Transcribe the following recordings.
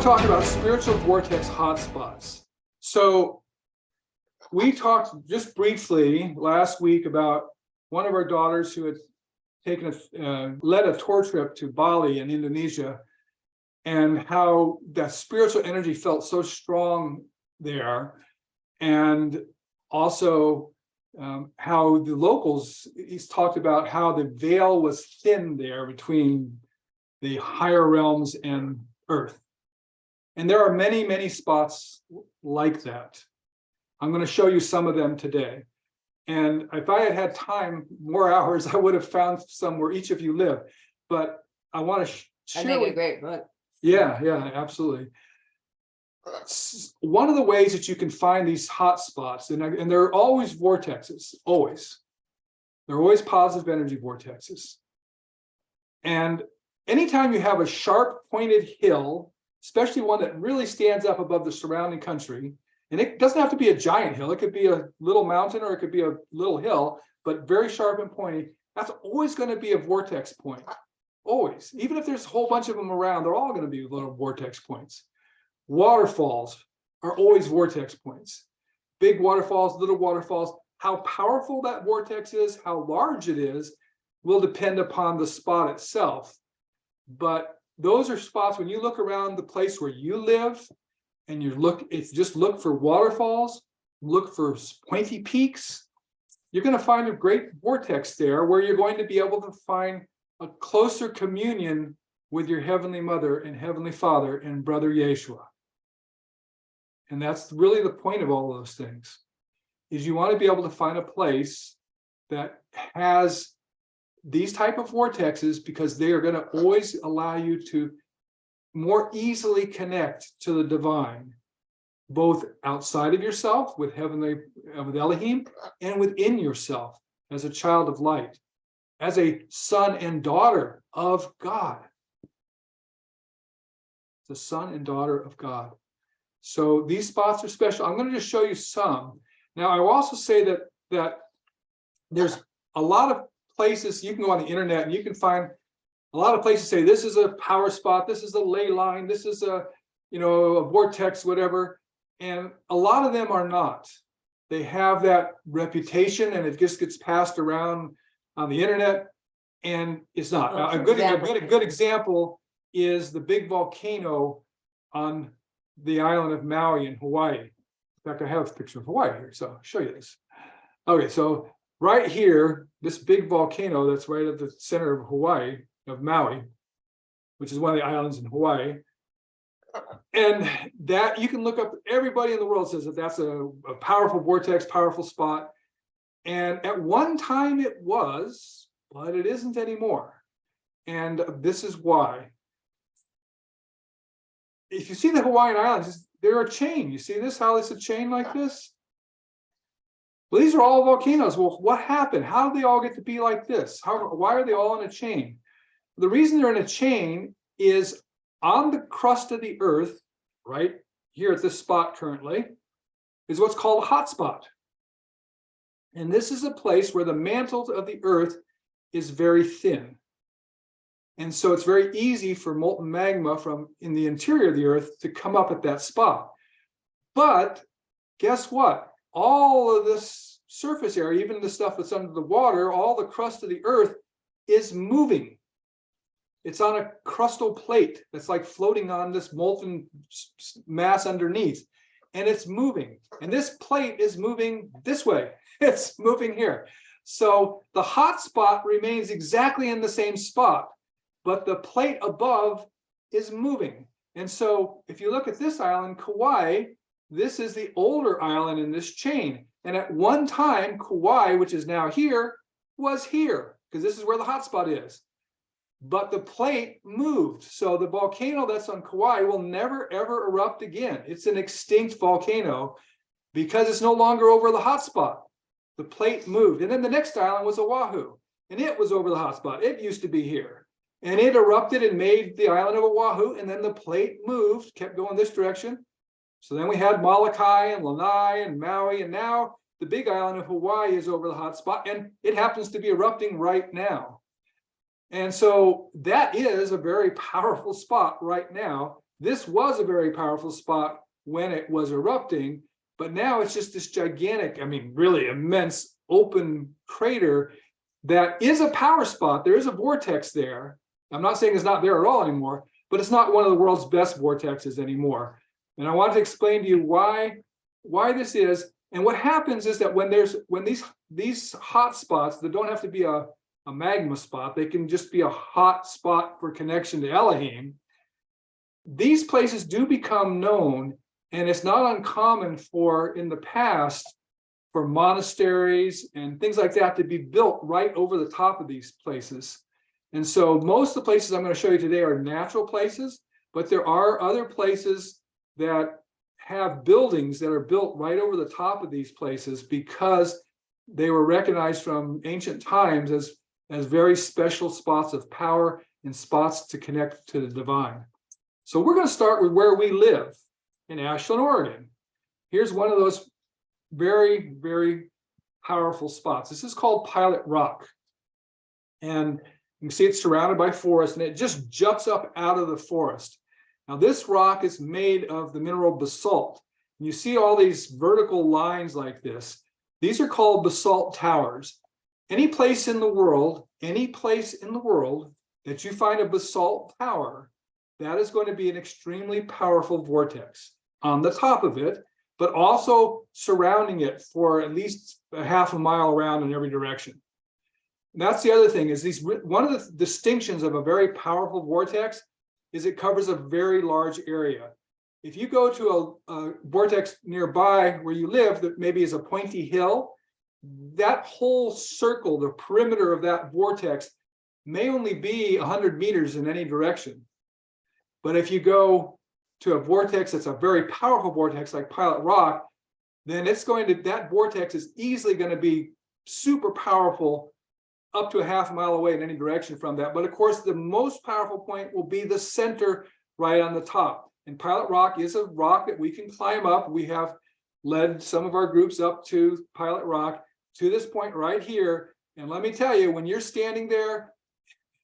talk about spiritual vortex hotspots. So we talked just briefly last week about one of our daughters who had taken led a tour trip to Bali in Indonesia, and how that spiritual energy felt so strong there, and also how the locals, he's talked about how the veil was thin there between the higher realms and earth. And there are many, many spots like that. I'm going to show you some of them today. And if I had had time, more hours, I would have found some where each of you live. But I want to share. I think a great book. Yeah, absolutely. One of the ways that you can find these hot spots, and they're always vortexes, always. They're always positive energy vortexes. And anytime you have a sharp pointed hill, especially one that really stands up above the surrounding country, and it doesn't have to be a giant hill, it could be a little mountain or it could be a little hill, but very sharp and pointy, that's always going to be a vortex point. Always. Even if there's a whole bunch of them around, they're all going to be little vortex points. Waterfalls are always vortex points. Big waterfalls, little waterfalls. How powerful that vortex is, how large it is, will depend upon the spot itself. But those are spots, when you look around the place where you live, and just look for waterfalls, look for pointy peaks, you're going to find a great vortex there where you're going to be able to find a closer communion with your Heavenly Mother and Heavenly Father and Brother Yeshua. And that's really the point of all of those things, is you want to be able to find a place that has these type of vortexes, because they are going to always allow you to more easily connect to the divine, both outside of yourself with Elohim, and within yourself as a child of light, as a son and daughter of God. The son and daughter of God. So these spots are special. I'm going to just show you some. Now, I will also say that there's a lot of places you can go on the internet and you can find a lot of places say this is a power spot, this is a ley line, this is a vortex, whatever. And a lot of them are not. They have that reputation and it just gets passed around on the internet, and it's not. A good example is the big volcano on the island of Maui in Hawaii. In fact, I have a picture of Hawaii here, so I'll show you this. Okay, so right here, this big volcano that's right at the center of Hawaii, of Maui, which is one of the islands in Hawaii. And that you can look up, everybody in the world says that that's a powerful vortex, powerful spot. And at one time it was, but it isn't anymore. And this is why. If you see the Hawaiian Islands, they're a chain. You see this, how it's a chain like this? Well, these are all volcanoes. Well, what happened? How did they all get to be like this? Why are they all in a chain? The reason they're in a chain is on the crust of the earth, right here at this spot currently, is what's called a hot spot. And this is a place where the mantle of the earth is very thin. And so it's very easy for molten magma from in the interior of the earth to come up at that spot. But guess what? All of this surface area, even the stuff that's under the water, all the crust of the earth is moving. It's on a crustal plate that's like floating on this molten mass underneath, and it's moving. And this plate is moving this way. It's moving here. So the hot spot remains exactly in the same spot, but the plate above is moving. And so if you look at this island, Kauai, this is the older island in this chain. And at one time, Kauai, which is now here, was here, because this is where the hot spot is. But the plate moved. So the volcano that's on Kauai will never, ever erupt again. It's an extinct volcano because it's no longer over the hot spot. The plate moved. And then the next island was Oahu, and it was over the hot spot. It used to be here. And it erupted and made the island of Oahu, and then the plate moved, kept going this direction. So then we had Molokai and Lanai and Maui, and now the big island of Hawaii is over the hot spot, and it happens to be erupting right now. And so that is a very powerful spot right now This was a very powerful spot when it was erupting, but now it's just this gigantic, I mean, really immense open crater that is a power spot. There is a vortex there. I'm not saying it's not there at all anymore, but it's not one of the world's best vortexes anymore. And I want to explain to you why this is. And what happens is that when these hot spots that don't have to be a magma spot, they can just be a hot spot for connection to Elohim. These places do become known, and it's not uncommon for in the past for monasteries and things like that to be built right over the top of these places. And so most of the places I'm going to show you today are natural places, but there are other places that have buildings that are built right over the top of these places because they were recognized from ancient times as very special spots of power and spots to connect to the divine. So we're going to start with where we live in Ashland, Oregon. Here's one of those very, very powerful spots. This is called Pilot Rock. And you can see it's surrounded by forest, and it just juts up out of the forest. Now, this rock is made of the mineral basalt. And you see all these vertical lines like this. These are called basalt towers. Any place in the world that you find a basalt tower, that is going to be an extremely powerful vortex on the top of it, but also surrounding it for at least a half a mile around in every direction. And that's the other thing is one of the distinctions of a very powerful vortex is it covers a very large area. If you go to a vortex nearby where you live that maybe is a pointy hill, that whole circle, the perimeter of that vortex may only be 100 meters in any direction. But if you go to a vortex that's a very powerful vortex like Pilot Rock, then that vortex is easily going to be super powerful up to a half mile away in any direction from that. But of course, the most powerful point will be the center right on the top. And Pilot Rock is a rock that we can climb up. We have led some of our groups up to Pilot Rock to this point right here. And let me tell you, when you're standing there,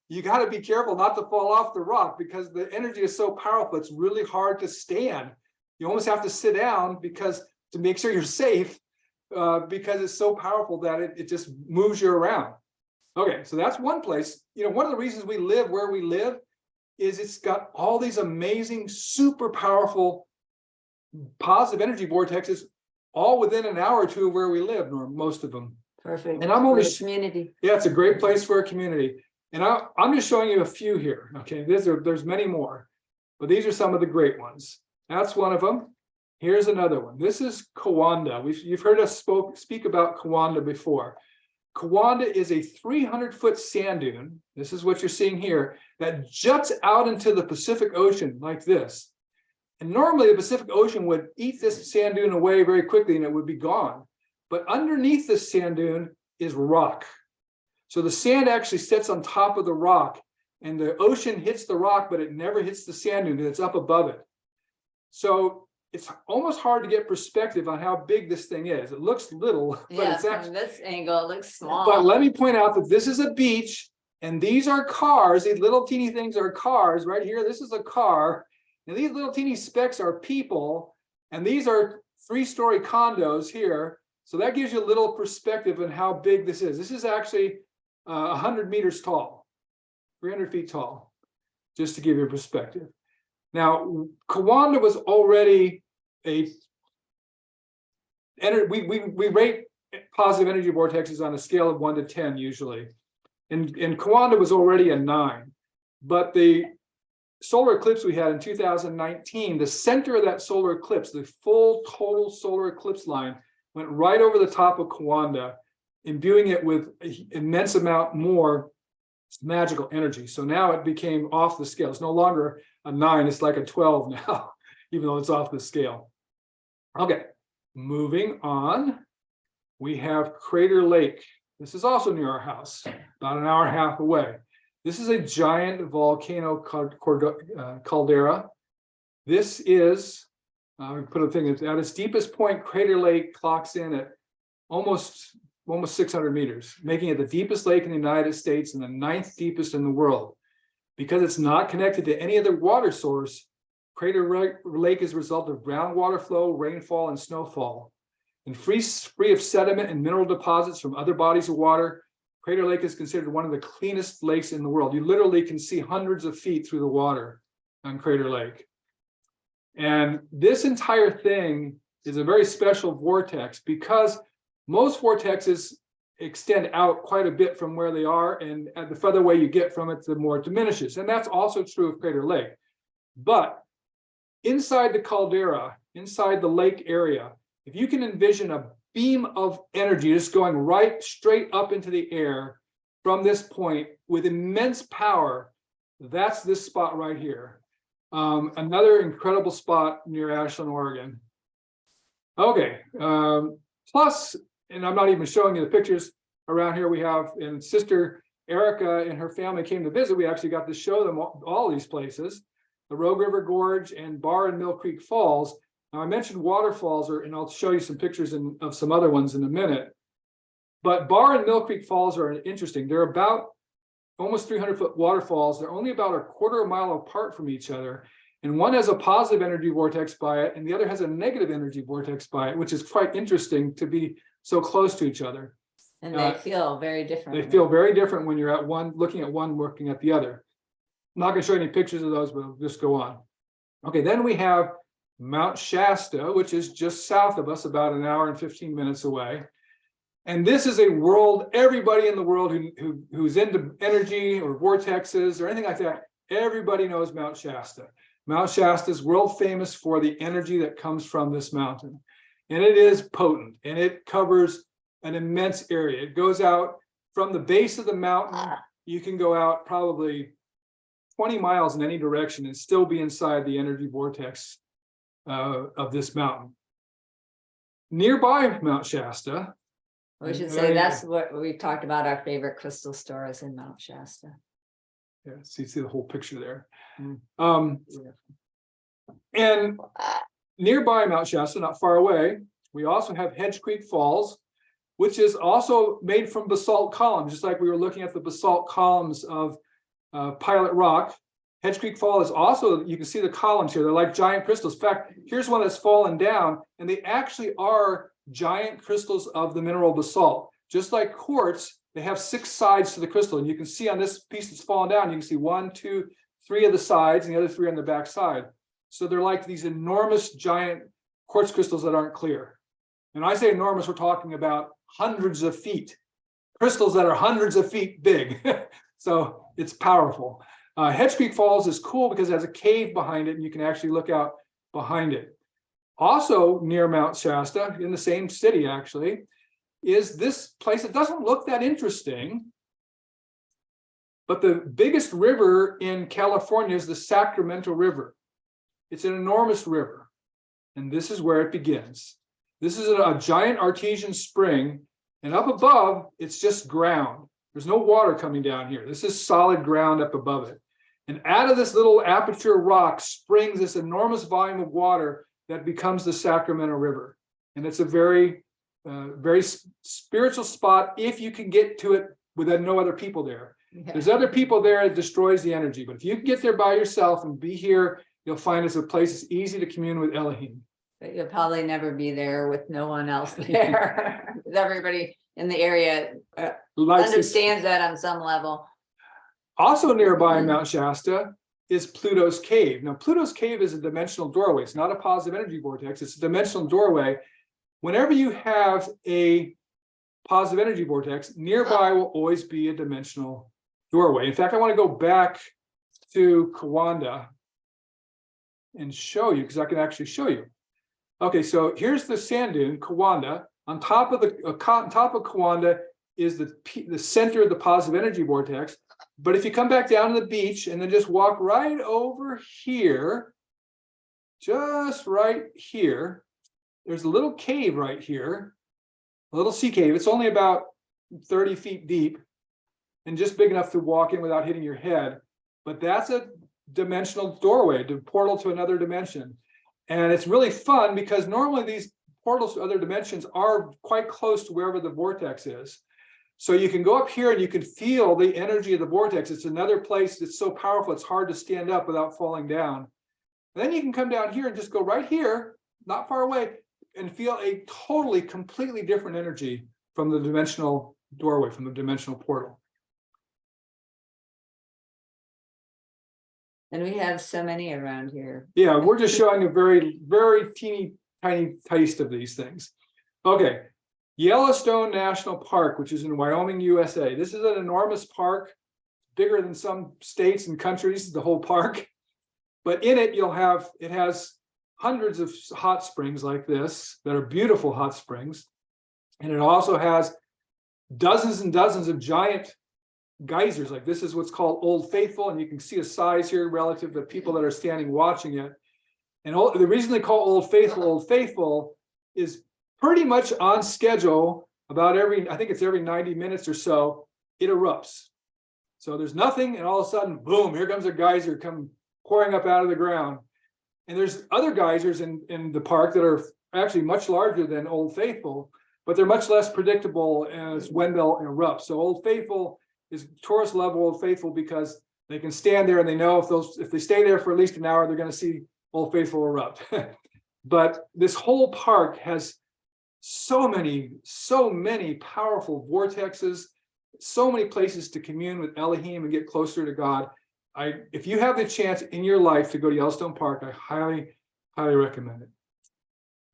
you got to be careful not to fall off the rock because the energy is so powerful. It's really hard to stand. You almost have to sit down to make sure you're safe because it's so powerful that it just moves you around. Okay, so that's one place. One of the reasons we live where we live is it's got all these amazing, super powerful, positive energy vortexes all within an hour or two of where we live, or most of them. Perfect. And I'm only community. Yeah, it's a great place for a community. And I'm just showing you a few here. Okay, there's many more, but these are some of the great ones. That's one of them. Here's another one. This is Kawanda. You've heard us speak about Kawanda before. Kawanda is a 300-foot sand dune. This is what you're seeing here that juts out into the Pacific Ocean like this. And normally the Pacific Ocean would eat this sand dune away very quickly and it would be gone. But underneath this sand dune is rock. So the sand actually sits on top of the rock and the ocean hits the rock, but it never hits the sand dune because it's up above it. So it's almost hard to get perspective on how big this thing is. It looks little, but it's actually, from this angle, it looks small. But let me point out that this is a beach and these are cars. These little teeny things are cars right here. This is a car. And these little teeny specks are people. And these are 3-story condos here. So that gives you a little perspective on how big this is. This is actually 100 meters tall, 300 feet tall, just to give you a perspective. Now, Kawanda was already we rate positive energy vortexes on a scale of 1 to 10 usually. And Kawanda was already a 9. But the solar eclipse we had in 2019, the center of that solar eclipse, the full total solar eclipse line, went right over the top of Kawanda, imbuing it with an immense amount more magical energy. So now it became off the scale. It's no longer a 9, it's like a 12 now, even though it's off the scale. Okay, moving on. We have Crater Lake. This is also near our house, about an hour and a half away. This is a giant volcano caldera. This is, we put a thing at its deepest point. Crater Lake clocks in at almost 600 meters, making it the deepest lake in the United States and the 9th deepest in the world. Because it's not connected to any other water source, Crater Lake is a result of groundwater flow, rainfall, and snowfall. And free of sediment and mineral deposits from other bodies of water, Crater Lake is considered one of the cleanest lakes in the world. You literally can see hundreds of feet through the water on Crater Lake. And this entire thing is a very special vortex because most vortexes extend out quite a bit from where they are, and the further away you get from it, the more it diminishes. And that's also true of Crater Lake. But inside the caldera, inside the lake area, if you can envision a beam of energy just going right straight up into the air from this point with immense power, that's this spot right here. Another incredible spot near Ashland, Oregon. Okay, plus, and I'm not even showing you the pictures around here we have, and Sister Erica and her family came to visit. We actually got to show them all these places, the Rogue River Gorge and Bar and Mill Creek Falls. Now, I mentioned waterfalls, and I'll show you some pictures of some other ones in a minute. But Bar and Mill Creek Falls are interesting. They're about almost 300-foot waterfalls. They're only about a quarter of a mile apart from each other. And one has a positive energy vortex by it, and the other has a negative energy vortex by it, which is quite interesting to be so close to each other. And they feel very different. They feel very different when you're at one, looking at one, looking at the other. I'm not going to show you any pictures of those, but I'll just go on. Okay, then we have Mount Shasta, which is just south of us, about an hour and 15 minutes away. And this is a world, everybody in the world who's into energy or vortexes or anything like that, everybody knows Mount Shasta. Mount Shasta is world famous for the energy that comes from this mountain. And it is potent, and it covers an immense area. It goes out from the base of the mountain. You can go out probably 20 miles in any direction and still be inside the energy vortex of this mountain. Nearby Mount Shasta, we should say that's what we talked about. Our favorite crystal store is in Mount Shasta. Yeah, so you see the whole picture there. Yeah. And nearby Mount Shasta, not far away, we also have Hedge Creek Falls, which is also made from basalt columns, just like we were looking at the basalt columns of Pilot Rock. Hedge Creek Fall is also, you can see the columns here, they're like giant crystals. In fact, here's one that's fallen down, and they actually are giant crystals of the mineral basalt. Just like quartz, they have 6 sides to the crystal, and you can see on this piece that's fallen down, you can see 1, 2, 3 of the sides, and the other 3 on the back side. So they're like these enormous giant quartz crystals that aren't clear. And I say enormous, we're talking about hundreds of feet, crystals that are hundreds of feet big. So it's powerful. Hedge Creek Falls is cool because it has a cave behind it, and you can actually look out behind it. Also near Mount Shasta, in the same city actually, is this place that doesn't look that interesting, but the biggest river in California is the Sacramento River. It's an enormous river, and this is where it begins. This is a giant artesian spring, and up above, it's just ground. There's no water coming down here. This is solid ground up above it. And out of this little aperture rock springs this enormous volume of water that becomes the Sacramento River. And it's a very spiritual spot if you can get to it with no other people there. Yeah. There's other people there, it destroys the energy. But if you can get there by yourself and be here, you'll find it's a place that's easy to commune with Elohim. But you'll probably never be there with no one else there. Everybody in the area understands that on some level. Also nearby Mount Shasta is Pluto's Cave. Now, Pluto's Cave is a dimensional doorway. It's not a positive energy vortex. It's a dimensional doorway. Whenever you have a positive energy vortex, nearby will always be a dimensional doorway. In fact, I want to go back to Kiwanda and show you, because I can actually show you. Okay, so here's the sand dune, Kiwanda. On top of Kiwanda is the center of the positive energy vortex. But if you come back down to the beach and then just walk right over here, just right here, there's a little cave right here, a little sea cave. It's only about 30 feet deep and just big enough to walk in without hitting your head. But that's a dimensional doorway, a portal to another dimension. And it's really fun because normally these portals to other dimensions are quite close to wherever the vortex is. So you can go up here and you can feel the energy of the vortex. It's another place that's so powerful, it's hard to stand up without falling down. And then you can come down here and just go right here, not far away, and feel a totally, completely different energy from the dimensional doorway, from the dimensional portal. And we have so many around here. Yeah, we're just showing a very, very teeny tiny taste of these things. Okay, Yellowstone National Park, which is in Wyoming, USA. This is an enormous park, bigger than some states and countries, the whole park. But in it, it has hundreds of hot springs like this that are beautiful hot springs. And it also has dozens and dozens of giant geysers. Like this is what's called Old Faithful. And you can see a size here relative to people that are standing watching it. And the reason they call Old Faithful is pretty much on schedule. About I think it's every 90 minutes or so, it erupts. So there's nothing, and all of a sudden, boom, here comes a geyser come pouring up out of the ground. And there's other geysers in the park that are actually much larger than Old Faithful, but they're much less predictable as when they'll erupt. So Old Faithful is tourist level Old Faithful because they can stand there and they know if they stay there for at least an hour, they're going to see Old Faithful erupt. But this whole park has so many powerful vortexes, so many places to commune with Elohim and get closer to God. If you have the chance in your life to go to Yellowstone Park, I highly, highly recommend it.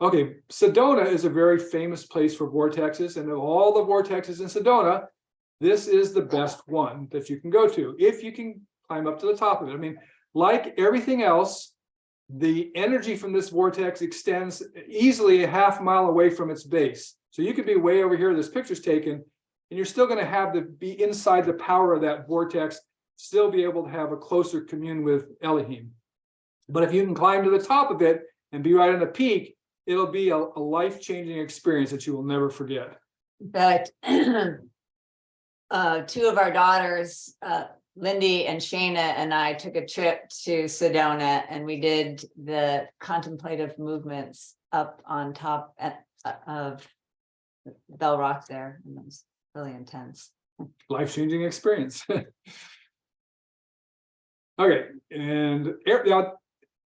Okay, Sedona is a very famous place for vortexes, and of all the vortexes in Sedona, this is the best one that you can go to, if you can climb up to the top of it. I mean, like everything else, the energy from this vortex extends easily a half mile away from its base. So you could be way over here, this picture's taken, and you're still going to have to be inside the power of that vortex, still be able to have a closer commune with Elohim. But if you can climb to the top of it and be right on the peak, it'll be a life-changing experience that you will never forget. In fact, two of our daughters, Lindy and Shayna, and I took a trip to Sedona, and we did the contemplative movements up on top of Bell Rock there, and it was really intense. Life-changing experience. Okay, and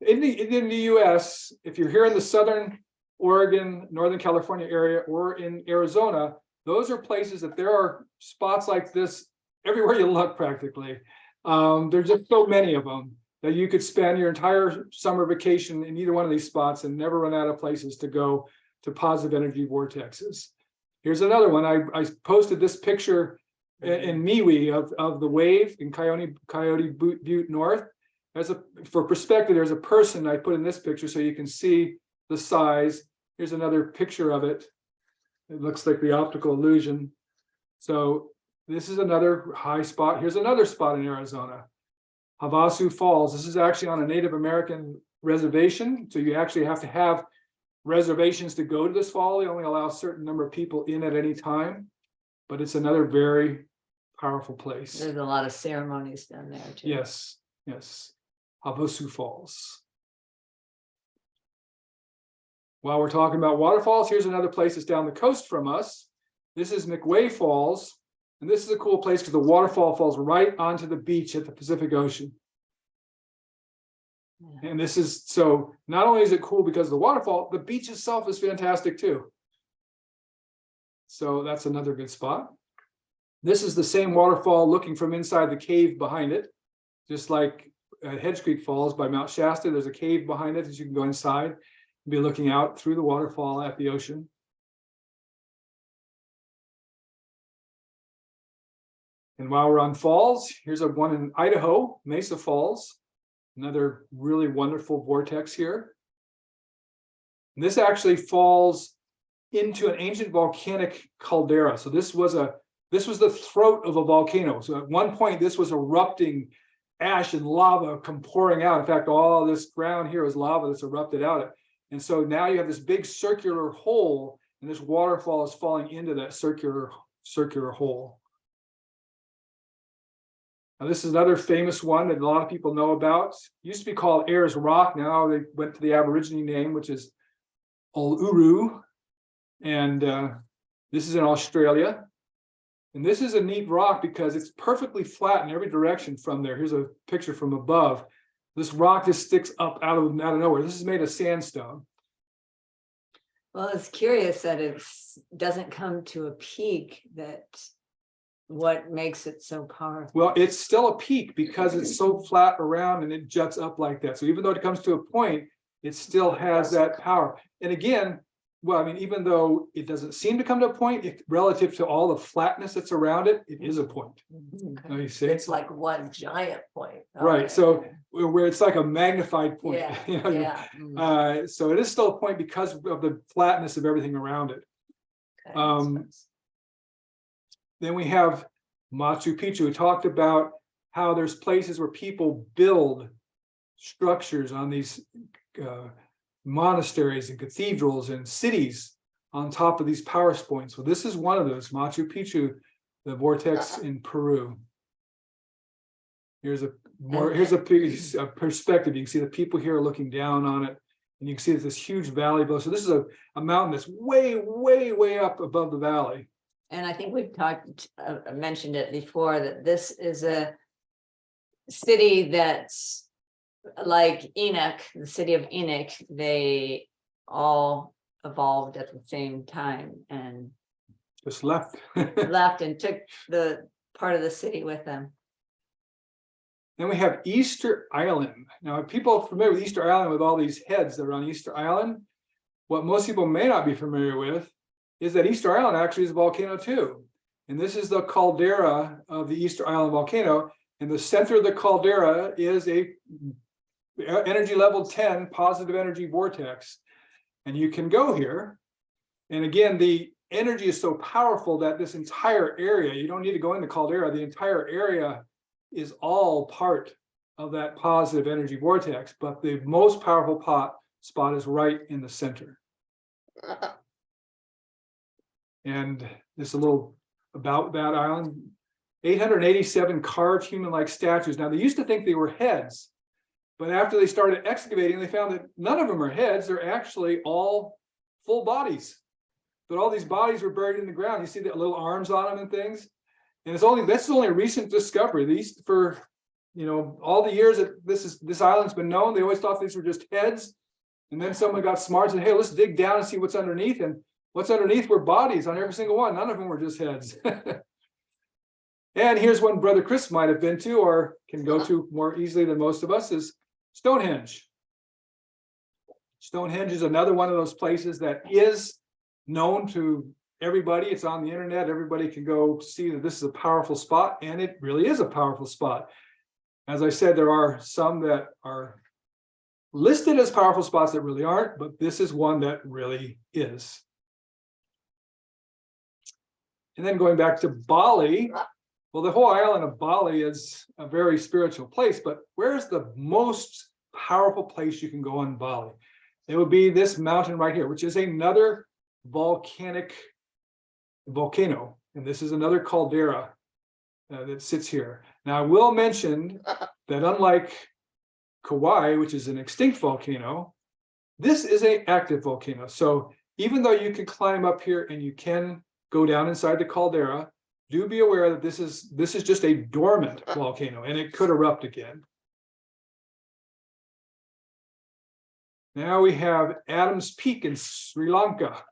in the US, if you're here in the Southern Oregon, Northern California area, or in Arizona, those are places that there are spots like this everywhere you look practically. There's just so many of them that you could spend your entire summer vacation in either one of these spots and never run out of places to go to positive energy vortexes. Here's another one. I posted this picture in MeWe of the wave in Coyote Butte North. For perspective, there's a person I put in this picture so you can see the size. Here's another picture of it. It looks like the optical illusion. So this is another high spot. Here's another spot in Arizona, Havasu Falls. This is actually on a Native American reservation. So you actually have to have reservations to go to this fall. They only allow a certain number of people in at any time, but it's another very powerful place. There's a lot of ceremonies down there too. Yes, yes. Havasu Falls. While we're talking about waterfalls, here's another place that's down the coast from us. This is McWay Falls. And this is a cool place because the waterfall falls right onto the beach at the Pacific Ocean. Yeah. And this is, so not only is it cool because of the waterfall, the beach itself is fantastic too. So that's another good spot. This is the same waterfall looking from inside the cave behind it. Just like Hedge Creek Falls by Mount Shasta, there's a cave behind it that you can go inside and be looking out through the waterfall at the ocean. And while we're on falls, here's one in Idaho, Mesa Falls, another really wonderful vortex here. And this actually falls into an ancient volcanic caldera. So this was the throat of a volcano. So at one point, this was erupting ash and lava come pouring out. In fact, all this ground here is lava that's erupted out. And so now you have this big circular hole, and this waterfall is falling into that circular hole. Now, this is another famous one that a lot of people know about. It used to be called Ayers Rock. Now they went to the Aborigine name, which is Uluru. And this is in Australia. And this is a neat rock because it's perfectly flat in every direction from there. Here's a picture from above. This rock just sticks up out of nowhere. This is made of sandstone. Well, it's curious that it doesn't come to a peak. That what makes it so powerful? Well, it's still a peak because it's so flat around and it juts up like that. So even though it comes to a point, it still has that power. And again, well, I mean, even though it doesn't seem to come to a point, relative to all the flatness that's around it, it is a point. Okay. You see? It's like one giant point. Right. Okay. So where it's like a magnified point. Yeah, you know, yeah. So it is still a point because of the flatness of everything around it. Okay. Then we have Machu Picchu. We talked about how there's places where people build structures on these monasteries and cathedrals and cities on top of these power points. Well, this is one of those, Machu Picchu, the vortex in Peru. Here's a perspective. You can see the people here are looking down on it, and you can see that this huge valley below. So this is a mountain that's way, way, way up above the valley. And I think we've mentioned it before, that this is a city that's like Enoch, the city of Enoch. They all evolved at the same time and Just left. left and took the part of the city with them. Then we have Easter Island. Now, people are familiar with Easter Island with all these heads that are on Easter Island. What most people may not be familiar with is that Easter Island actually is a volcano too. And this is the caldera of the Easter Island volcano. In the center of the caldera is a energy level 10 positive energy vortex. And you can go here. And again, the energy is so powerful that this entire area, you don't need to go in the caldera, the entire area is all part of that positive energy vortex, but the most powerful spot is right in the center. And this is a little about that island. 887 carved human-like statues. Now, they used to think they were heads, but after they started excavating, they found that none of them are heads. They're actually all full bodies. But all these bodies were buried in the ground. You see the little arms on them and things. And this is only a recent discovery. These, for all the years that this island's been known, they always thought these were just heads. And then someone got smart and said, hey, let's dig down and see what's underneath. And what's underneath were bodies on every single one. None of them were just heads. And here's one Brother Chris might have been to, or can go to more easily than most of us, is Stonehenge. Stonehenge is another one of those places that is known to everybody. It's on the internet. Everybody can go see that this is a powerful spot, and it really is a powerful spot. As I said, there are some that are listed as powerful spots that really aren't, but this is one that really is. And then going back to Bali, well, the whole island of Bali is a very spiritual place, but where's the most powerful place you can go on Bali? It would be this mountain right here, which is another volcano. And this is another caldera that sits here. Now, I will mention that unlike Kauai, which is an extinct volcano, this is an active volcano. So even though you can climb up here and you can go down inside the caldera, do be aware that this is just a dormant volcano and it could erupt again. Now we have Adam's Peak in Sri Lanka.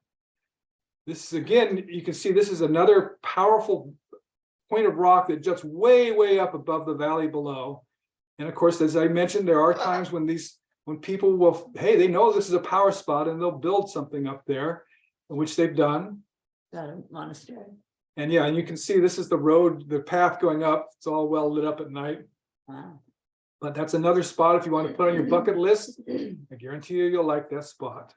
This is, again, you can see this is another powerful point of rock that juts way, way up above the valley below. And of course, as I mentioned, there are times when people will, hey, they know this is a power spot and they'll build something up there, which they've done. Got a monastery. And yeah, and you can see this is the road, the path going up. It's all well lit up at night. Wow. But that's another spot if you want to put on your bucket list. I guarantee you'll like that spot.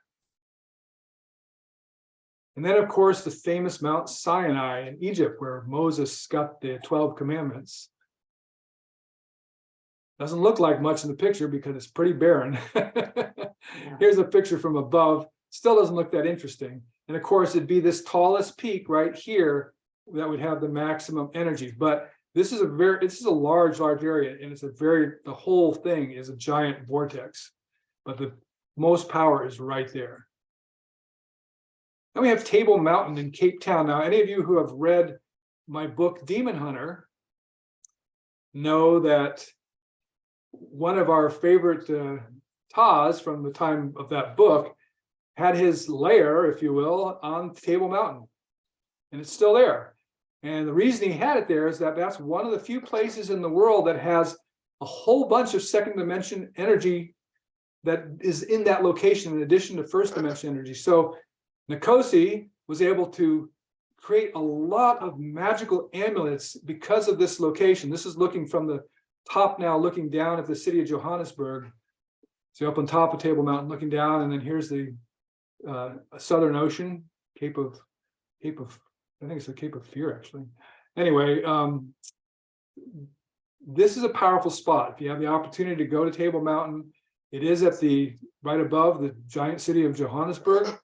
And then, of course, the famous Mount Sinai in Egypt, where Moses got the 12 commandments. Doesn't look like much in the picture because it's pretty barren. Here's a picture from above. Still doesn't look that interesting. And of course, it'd be this tallest peak right here that would have the maximum energy. But this is a large area, and the whole thing is a giant vortex. But the most power is right there. Then we have Table Mountain in Cape Town. Now, any of you who have read my book, Demon Hunter, know that one of our favorite Tas from the time of that book had his lair, if you will, on Table Mountain. And it's still there. And the reason he had it there is that that's one of the few places in the world that has a whole bunch of second dimension energy that is in that location in addition to first dimension energy. So Nkosi was able to create a lot of magical amulets because of this location. This is looking from the top now, looking down at the city of Johannesburg. So up on top of Table Mountain, looking down, and then here's the Southern Ocean, Cape of, I think it's the Cape of Fear, actually. Anyway, this is a powerful spot. If you have the opportunity to go to Table Mountain, it is at the right above the giant city of Johannesburg.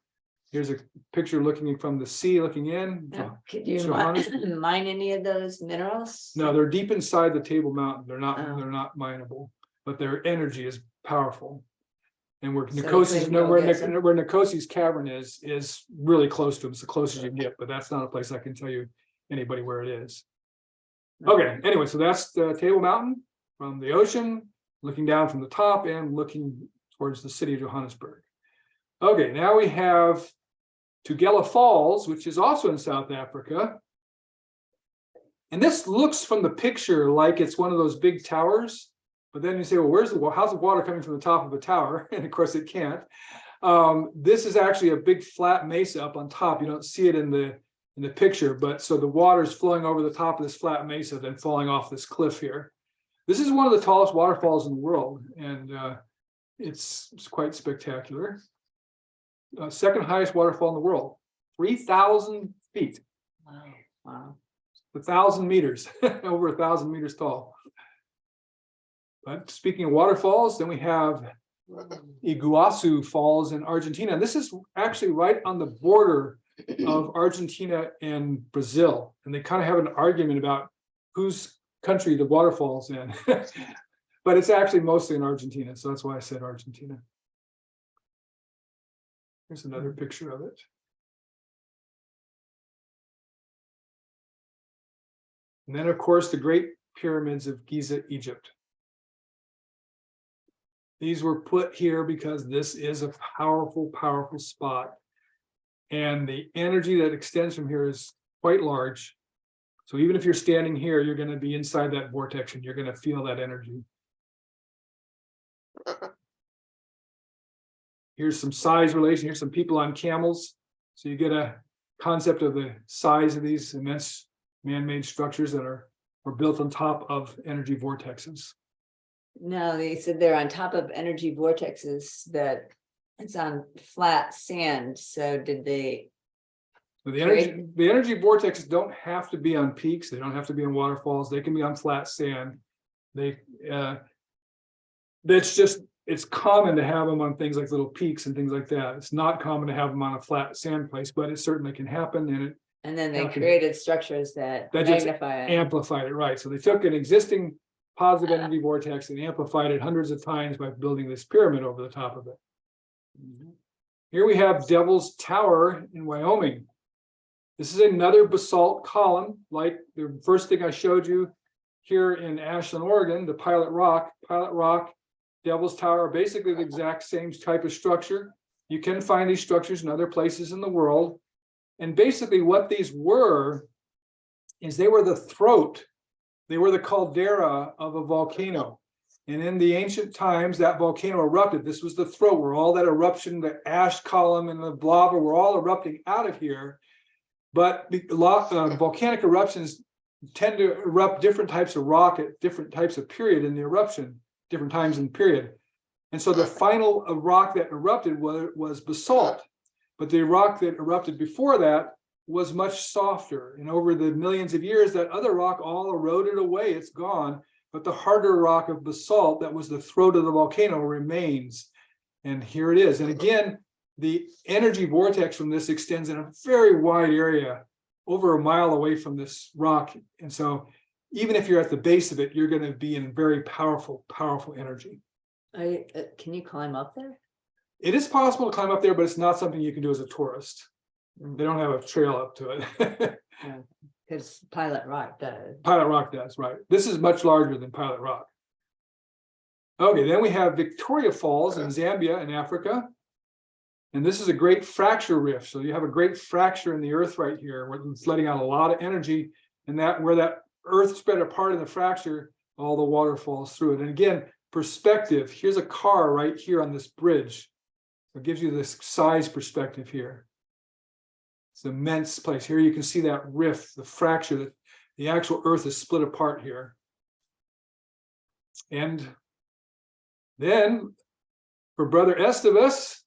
Here's a picture looking from the sea, looking in. Now, could you Johannesburg. mine any of those minerals? No, they're deep inside the Table Mountain. They're not. Oh. They're not mineable, but their energy is powerful. And where So you Nkosi's, couldn't go where get some? Nkosi's cavern is really close to him. It's the closest you can get, but that's not a place I can tell you anybody where it is. Okay. Anyway, so that's the Table Mountain from the ocean, looking down from the top and looking towards the city of Johannesburg. Okay, now we have Tugela Falls, which is also in South Africa. And this looks from the picture like it's one of those big towers, but then you say, well, how's the water coming from the top of a tower? And of course it can't. This is actually a big flat mesa up on top. You don't see it in the picture, but so the water is flowing over the top of this flat mesa, then falling off this cliff here. This is one of the tallest waterfalls in the world, and it's quite spectacular. Second highest waterfall in the world, 3,000 feet, Wow, wow. 1,000 meters, over 1,000 meters tall. But speaking of waterfalls, then we have Iguazu Falls in Argentina. This is actually right on the border of Argentina and Brazil, and they kind of have an argument about whose country the waterfall's in. But it's actually mostly in Argentina, so that's why I said Argentina. Here's another picture of it. And then, of course, the Great Pyramids of Giza, Egypt. These were put here because this is a powerful, powerful spot. And the energy that extends from here is quite large. So even if you're standing here, you're going to be inside that vortex and you're going to feel that energy. Here's some size relation. Here's some people on camels. So you get a concept of the size of these immense man-made structures that are built on top of energy vortexes. No, they said they're on top of energy vortexes that it's on flat sand. So did they? The energy vortexes don't have to be on peaks. They don't have to be on waterfalls. They can be on flat sand. It's common to have them on things like little peaks and things like that. It's not common to have them on a flat sand place, but it certainly can happen. And then they happened. created structures that just magnify it. amplified it, right? So they took an existing positive energy vortex and amplified it hundreds of times by building this pyramid over the top of it. Here we have Devil's Tower in Wyoming. This is another basalt column, like the first thing I showed you here in Ashland, Oregon, the Pilot Rock, Devil's Tower are basically the exact same type of structure. You can find these structures in other places in the world. And basically what these were is they were the throat. They were the caldera of a volcano. And in the ancient times, that volcano erupted. This was the throat where all that eruption, the ash column and the lava were all erupting out of here. But volcanic eruptions tend to erupt different types of rock at different types of period in the eruption, different times in the period. And so the final rock that erupted was basalt. But the rock that erupted before that was much softer. And over the millions of years, that other rock all eroded away. It's gone. But the harder rock of basalt that was the throat of the volcano remains. And here it is. And again, the energy vortex from this extends in a very wide area, over a mile away from this rock. And so even if you're at the base of it, you're going to be in very powerful, powerful energy. Can you climb up there? It is possible to climb up there, but it's not something you can do as a tourist. They don't have a trail up to it. Because Pilot Rock does. Pilot Rock does, right. This is much larger than Pilot Rock. Okay, then we have Victoria Falls in Zambia in Africa. And this is a great fracture rift. So you have a great fracture in the earth right here, where it's letting out a lot of energy, and that where that earth spread apart in the fracture, all the water falls through it. And again, perspective, here's a car right here on this bridge. It gives you this size perspective here. It's an immense place. Here you can see that rift, the fracture, that the actual earth is split apart here. And then for Brother Estevez,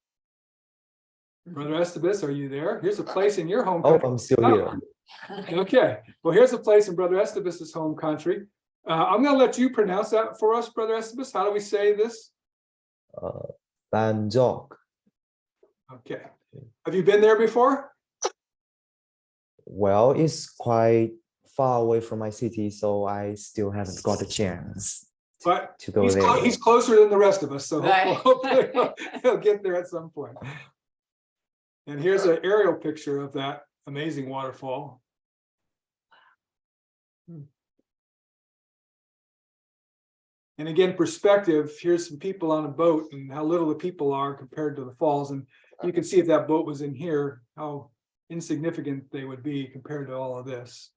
are you there? Here's a place in your home Oh, country. I'm still here. Okay, well, here's a place in Brother Estevez's home country. I'm going to let you pronounce that for us, Brother Estevez. How do we say this? Banjok. Okay. Have you been there before? Well, it's quite far away from my city, so I still haven't got a chance But to go he's, there. he's closer than the rest of us, so Right. hopefully he'll get there at some point. And here's an aerial picture of that amazing waterfall. And again, perspective, here's some people on a boat and how little the people are compared to the falls. And you can see if that boat was in here, how insignificant they would be compared to all of this.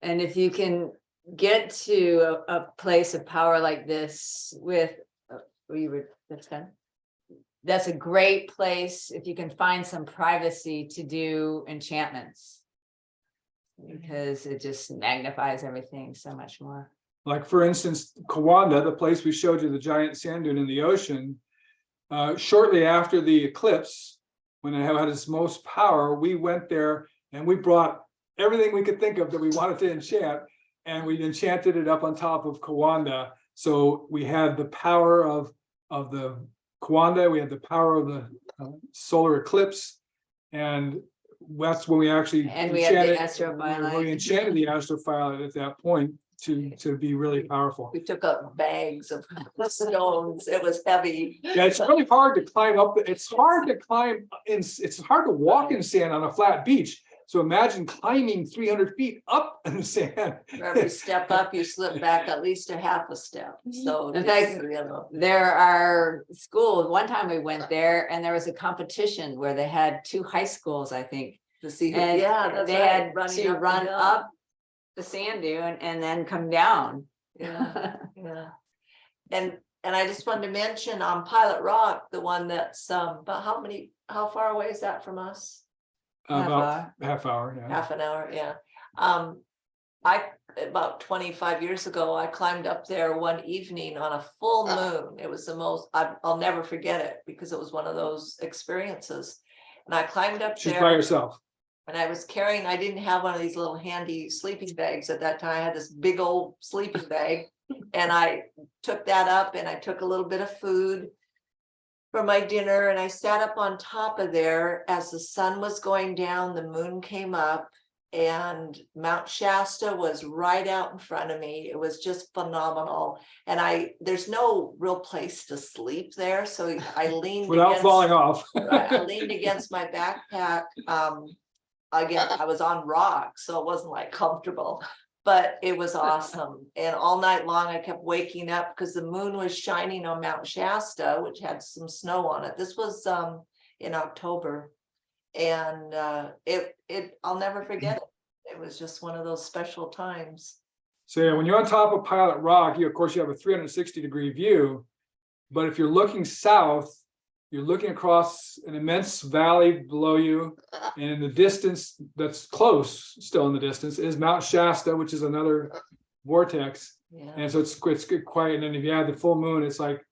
And if you can get to a place of power like this with, that's a great place if you can find some privacy to do enchantments. Because it just magnifies everything so much more. Like for instance, Kawanda, the place we showed you, the giant sand dune in the ocean, shortly after the eclipse, when it had its most power, we went there and we brought everything we could think of that we wanted to enchant, and we enchanted it up on top of Kawanda. So we had the power of the Kawanda, we had the power of the solar eclipse, and that's when we actually And we had the enchanted, astrophyolite. we enchanted the astrophyolite at that point to be really powerful. We took up bags of stones. It was heavy. Yeah, it's really hard to climb up. It's hard to climb in, it's hard to walk in sand on a flat beach. So imagine climbing 300 feet up in the sand. For every step up, you slip back at least a half a step. So In it's, fact, you know, There are schools, one time we went there and there was a competition where they had 2 high schools, I think. to see who, And yeah, that's they right, had running to up the run hill. up the sand dune and then come down. Yeah, yeah. And I just wanted to mention on Pilot Rock, the one that's about how far away is that from us? About half hour, yeah. Half an hour, yeah. About 25 years ago, I climbed up there one evening on a full moon. It was the most, I'll never forget it because it was one of those experiences. And I climbed up She's there. by herself. And I was carrying, I didn't have one of these little handy sleeping bags at that time. I had this big old sleeping bag. And I took that up and I took a little bit of food for my dinner. And I sat up on top of there as the sun was going down, the moon came up, and Mount Shasta was right out in front of me. It was just phenomenal. And there's no real place to sleep there. So I leaned Without falling off. Right, I leaned against my backpack. Again, I was on rock, so it wasn't like comfortable, but it was awesome. And all night long, I kept waking up because the moon was shining on Mount Shasta, which had some snow on it. This was in October, and I'll never forget it. It was just one of those special times. So yeah, when you're on top of Pilot Rock, of course you have a 360-degree view, but if you're looking south, you're looking across an immense valley below you, and in the distance, that's close, still in the distance, is Mount Shasta, which is another vortex. Yeah. And so it's good, quiet. And then if you add the full moon, it's like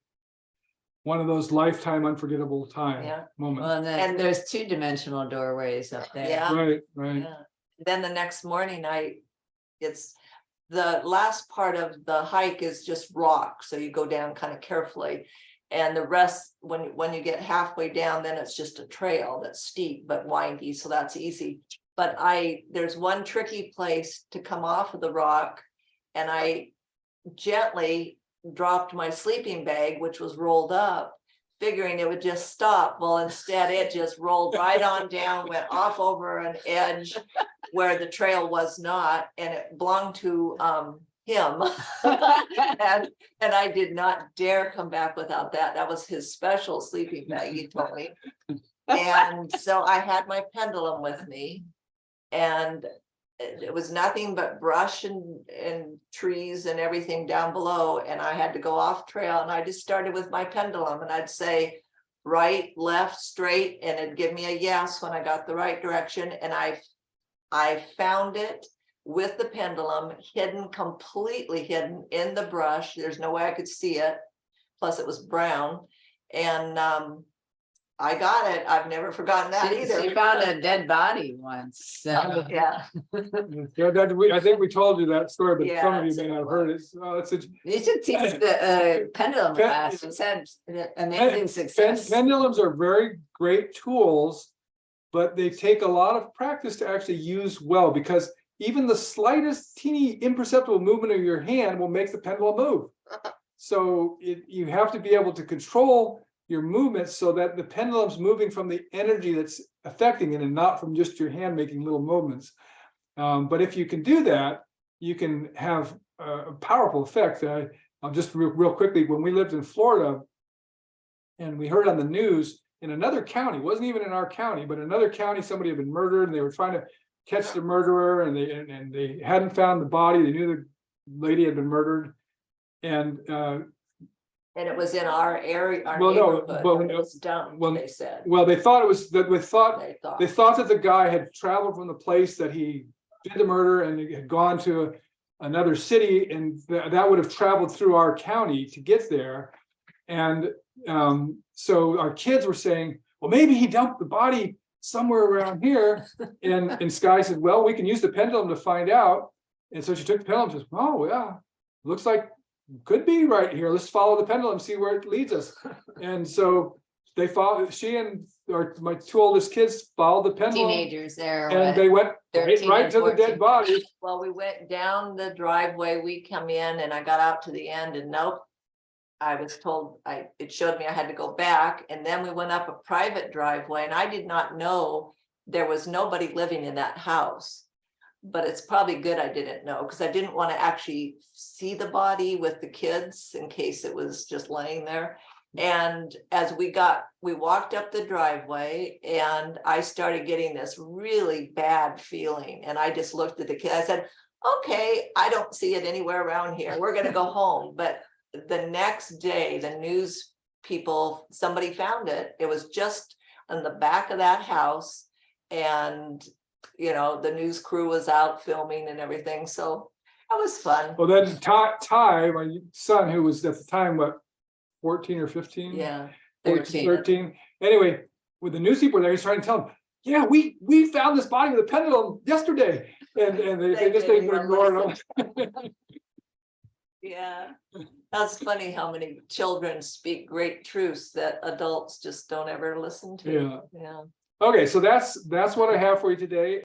one of those lifetime unforgettable Yeah. moments. Well, and then there's 2-dimensional doorways up there. Yeah. Right. Yeah. Then the next morning, it's the last part of the hike is just rock. So you go down kind of carefully. And the rest, when you get halfway down, then it's just a trail that's steep but windy. So that's easy. But there's one tricky place to come off of the rock. And I gently dropped my sleeping bag, which was rolled up, figuring it would just stop. Well, instead it just rolled right on down, went off over an edge where the trail was not, and it belonged to him. And I did not dare come back without that. That was his special sleeping bag, he told me. And so I had my pendulum with me. And it was nothing but brush and trees and everything down below. And I had to go off trail, and I just started with my pendulum, and I'd say right, left, straight, and it'd give me a yes when I got the right direction. And I found it with the pendulum hidden, completely hidden in the brush. There's no way I could see it. Plus it was brown. And I got it. I've never forgotten that either. She found a dead body once. So. Yeah, Yeah, I think we told you that story, but some of Yeah, you may not have heard it. It's You should teach the pendulum Pen- class. It's had amazing success. Pendulums are very great tools, but they take a lot of practice to actually use well, because even the slightest teeny imperceptible movement of your hand will make the pendulum move. So you have to be able to control your movements so that the pendulum's moving from the energy that's affecting it and not from just your hand making little movements. But if you can do that, you can have a powerful effect. I'll just real quickly, when we lived in Florida, and we heard on the news in another county, wasn't even in our county, but another county, somebody had been murdered, and they were trying to catch the murderer, and they hadn't found the body. They knew the lady had been murdered, and and it was in our area, our Well, no, neighborhood. well, and it was dumped, well, they said. well, they thought it was that they They thought that the guy had traveled from the place that he did the murder, and he had gone to another city, and that would have traveled through our county to get there. And so our kids were saying, well, maybe he dumped the body somewhere around here. And Sky said, well, we can use the pendulum to find out. And so she took the pendulum and says, oh yeah, looks like could be right here. Let's follow the pendulum, see where it leads us. And so they followed, she and my two oldest kids followed the pendulum. Teenagers there. And they went 13 right and to the 14. dead body. Well, we went down the driveway, we come in, and I got out to the end, and nope. I was told, it showed me I had to go back, and then we went up a private driveway, and I did not know there was nobody living in that house. But it's probably good I didn't know, because I didn't want to actually see the body with the kids in case it was just laying there. And as we walked up the driveway, and I started getting this really bad feeling, and I just looked at the kid. I said, okay, I don't see it anywhere around here. We're going to go home. But the next day, the news people, somebody found it. It was just on the back of that house. And, you know, the news crew was out filming and everything. So that was fun. Well, then Ty, my son, who was at the time, what, 14 or 15? Yeah. 13. Anyway, with the news people there, he's trying to tell them, yeah, we found this body with a pendulum yesterday. And they just didn't didn't even ignore them. Yeah. That's funny how many children speak great truths that adults just don't ever listen to. Yeah. Yeah. Okay, so that's what I have for you today.